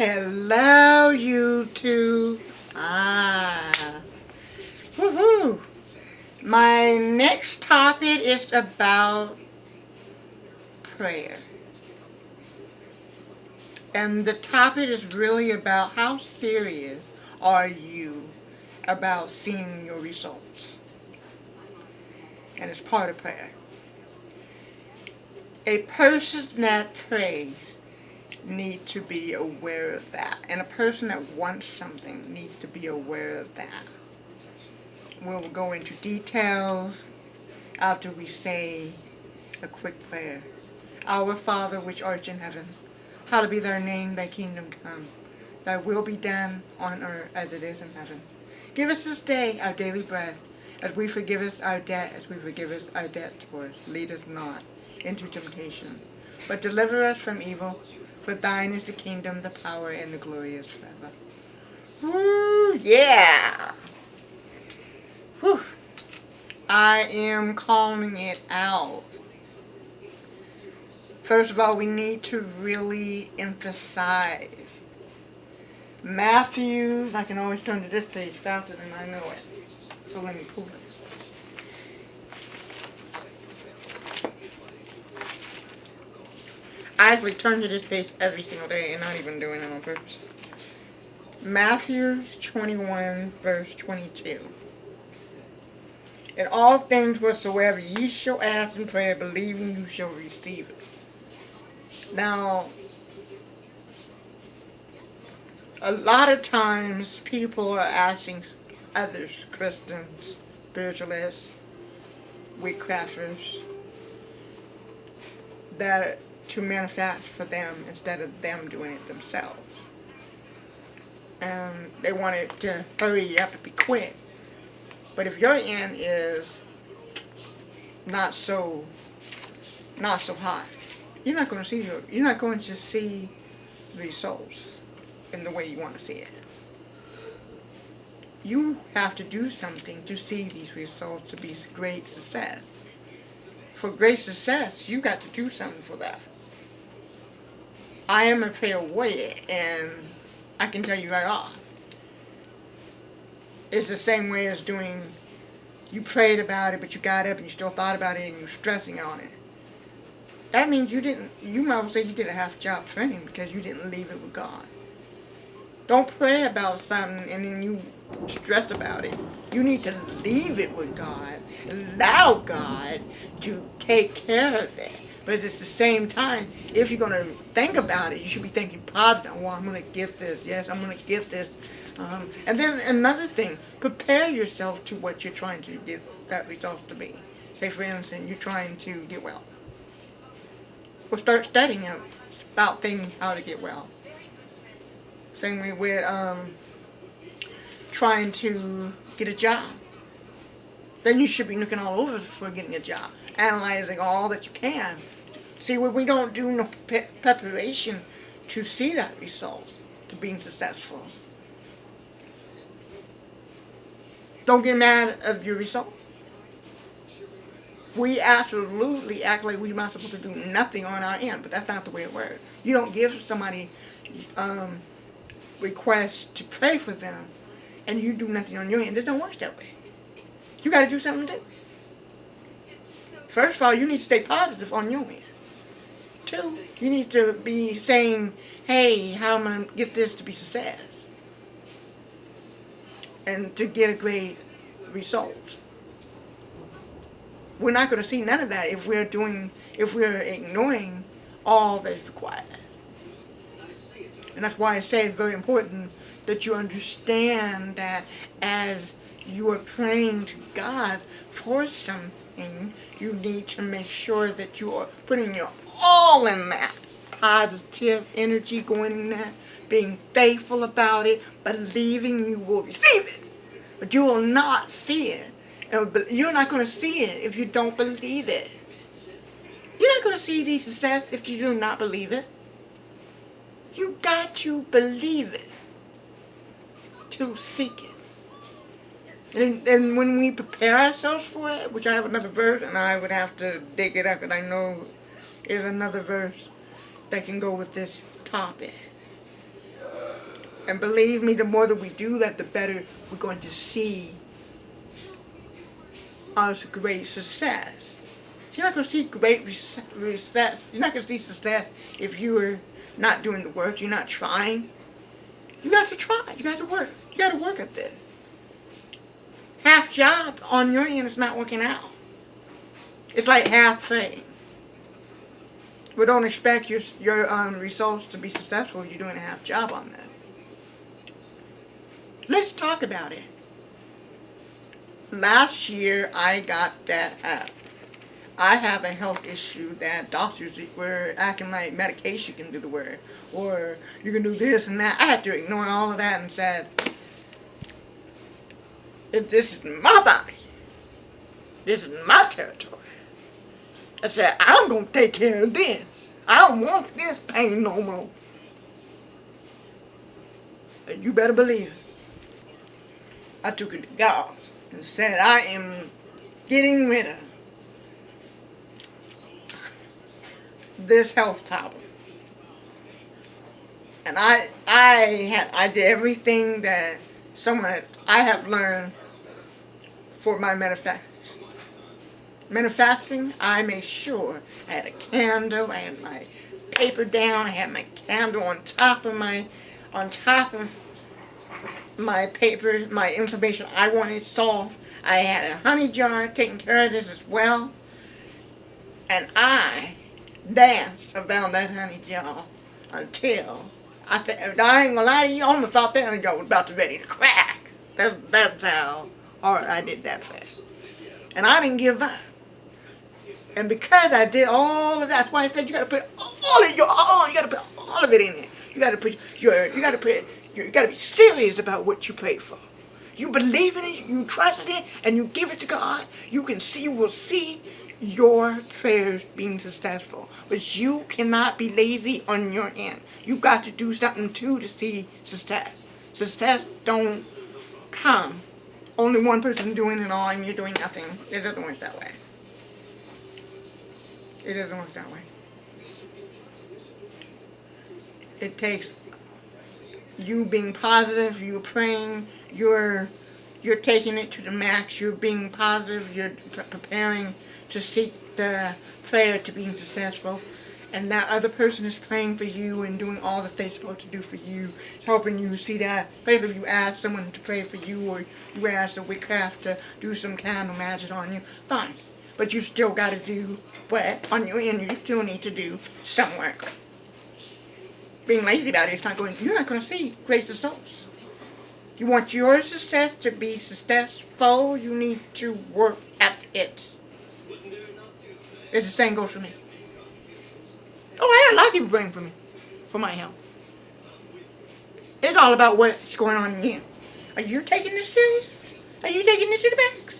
Hello, YouTube. Woohoo. My next topic is about prayer. And the topic is really about how serious are you about seeing your results. And it's part of prayer. A person that prays needs to be aware of that. And a person that wants something needs to be aware of that. We'll go into details after we say a quick prayer. Our Father which art in heaven, hallowed be thy name, thy kingdom come. Thy will be done on earth as it is in heaven. Give us this day our daily bread, as we forgive us our debt, as we forgive us our debtors. Lead us not into temptation, but deliver us from evil. For thine is the kingdom, the power, and the glory is forever. Woo, yeah! Whew. I am calling it out. First of all, we need to really emphasize Matthew. I can always turn to this page faster than I know it. So let me pull this. I actually turn to this page every single day and not even doing it on purpose. Matthew 21, verse 22. In all things whatsoever ye shall ask in prayer, believing you shall receive it. Now, a lot of times people are asking others, Christians, spiritualists, witchcrafters, that to manifest for them instead of them doing it themselves. And they want it to hurry, you have to be quick. But if your end is not so hot, you're not going to see results in the way you want to see it. You have to do something to see these results to be great success. For great success, you got to do something for that. I am a prayer warrior, and I can tell you right off, it's the same way as doing, you prayed about it, but you got up and you still thought about it and you're stressing on it. That means you might well say you did a half-job praying because you didn't leave it with God. Don't pray about something and then you stress about it. You need to leave it with God. Allow God to take care of it. But at the same time, if you're going to think about it, you should be thinking positive. Well, I'm going to get this. Yes, I'm going to get this. And then another thing, prepare yourself to what you're trying to get that result to be. Say, for instance, you're trying to get well. Well, start studying about things, how to get well. Same way with trying to get a job. Then you should be looking all over for getting a job, analyzing all that you can. See, when we don't do no preparation to see that result, to being successful. Don't get mad at your result. We absolutely act like we're not supposed to do nothing on our end, but that's not the way it works. You don't give somebody requests to pray for them, and you do nothing on your end. It don't work that way. You got to do something too. First of all, you need to stay positive on your end. Two, you need to be saying, hey, how am I going to get this to be success? And to get a great result. We're not going to see none of that if we're ignoring all that's required. And that's why I say it's very important that you understand that as you are praying to God for something, you need to make sure that you are putting your all in that. Positive energy going in there, being faithful about it, believing you will receive it. But you will not see it. You're not going to see it if you don't believe it. You're not going to see the success if you do not believe it. You got to believe it to seek it. And when we prepare ourselves for it, which I have another verse, and I would have to dig it up, and I know there's another verse that can go with this topic. And believe me, the more that we do that, the better we're going to see our great success. You're not going to see great success. You're not going to see success if you're not doing the work. You're not trying. You got to try. You got to work. You got to work at this. Half job on your end is not working out. It's like half thing. But don't expect your results to be successful if you're doing a half job on that. Let's talk about it. Last year, I got fed up. I have a health issue that doctors were acting like medication can do the work. Or you can do this and that. I had to ignore all of that and said, this is my body. This is my territory. I said, I'm going to take care of this. I don't want this pain no more. And you better believe it. I took it to God and said, I am getting rid of this health problem. And I did everything that I have learned for my manifesting. I made sure I had a candle, I had my paper down, I had my candle on top of my paper, my information I wanted solved. I had a honey jar taking care of this as well. And I danced around that honey jar until I ain't gonna lie to you, I almost thought that honey jar was about to ready to crack. That's how hard I did that fast. And I didn't give up. And because I did all of that, that's why I said you gotta put all of your all. You gotta put all of it in there. You gotta be serious about what you pray for. You believe in it, you trust it, and you give it to God. You will see your prayers being successful. But you cannot be lazy on your end. You got to do something too to see success. Success don't come. Only one person doing it all and you're doing nothing. It doesn't work that way. It doesn't work that way. It takes you being positive, you praying, you're taking it to the max, you're being positive, you're preparing to seek the prayer to being successful. And that other person is praying for you and doing all that they're supposed to do for you, helping you see that. Whether you ask someone to pray for you or you ask the witchcraft to do some kind of magic on you, fine. But you still got to do what on your end you still need to do some work. Being lazy about it, you're not going to see great results. You want your success to be successful, you need to work at it. It's the same goes for me. Oh, I had a lot of people praying for me, for my health. It's all about what's going on in you. Are you taking this serious? Are you taking this to the max?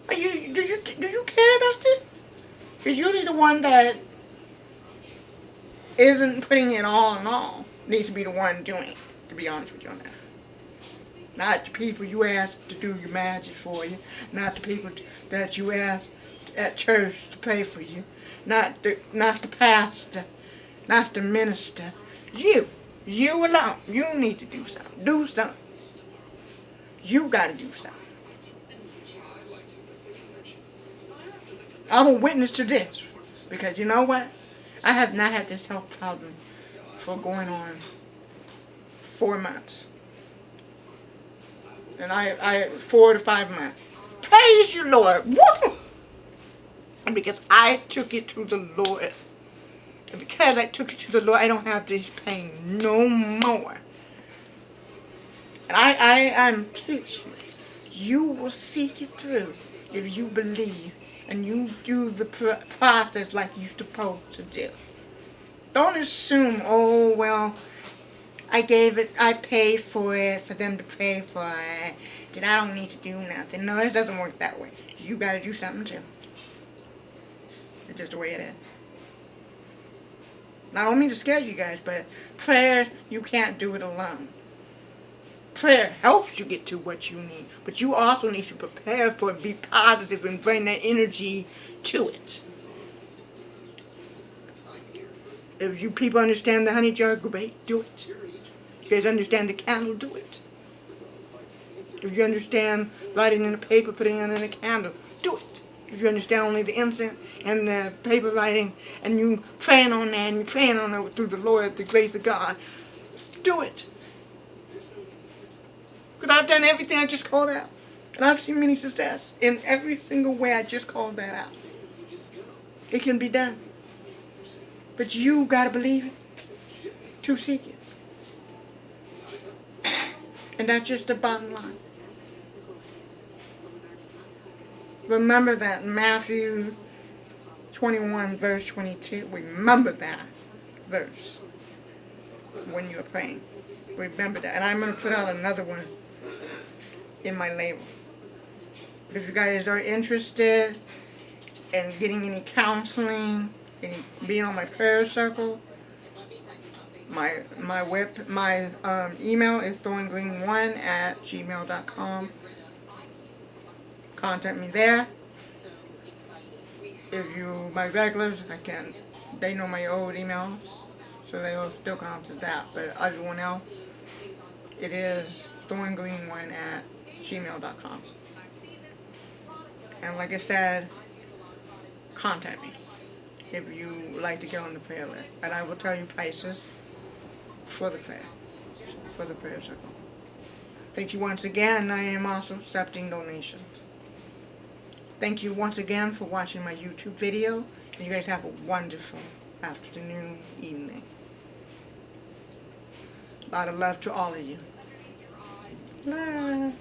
Do you care about this? Because you're the one that isn't putting it all in all. Needs to be the one doing it, to be honest with you on that. Not the people you ask to do your magic for you. Not the people that you ask at church to pray for you. Not the pastor. Not the minister. You alone. You need to do something. Do something. You got to do something. I'm a witness to this. Because you know what? I have not had this health problem for going on 4 months. And I 4 to 5 months. Praise you, Lord. Woo! And because I took it to the Lord. And because I took it to the Lord, I don't have this pain no more. And I'm teaching you will seek it through if you believe and you do the process like you're supposed to do. Don't assume, oh, well, I paid for it for them to pay for it, that I don't need to do nothing. No, it doesn't work that way. You got to do something too. It's just the way it is. Now, I don't mean to scare you guys, but prayer, you can't do it alone. Prayer helps you get to what you need, but you also need to prepare for it, be positive, and bring that energy to it. If you people understand the honey jar, great, do it. You guys understand the candle? Do it. If you understand lighting in a paper, putting it in a candle, do it. If you understand only the incense and the paper lighting, and you praying on that, and you praying on it through the Lord, the grace of God, do it. Because I've done everything I just called out. And I've seen many success in every single way I just called that out. It can be done. But you got to believe it to seek it. And that's just the bottom line. Remember that in Matthew 21 verse 22. Remember that verse when you're praying. Remember that. And I'm going to put out another one in my label. If you guys are interested in getting any counseling, being on my prayer circle, my email is thorngreen1@gmail.com. Contact me there. If you my regulars, they know my old emails, so they will still contact that. But everyone else, it is thorngreen1@gmail.com. And like I said, contact me if you like to get on the prayer list. And I will tell you prices for the prayer circle. Thank you once again. I am also accepting donations. Thank you once again for watching my YouTube video. And you guys have a wonderful afternoon, evening. A lot of love to all of you. Love.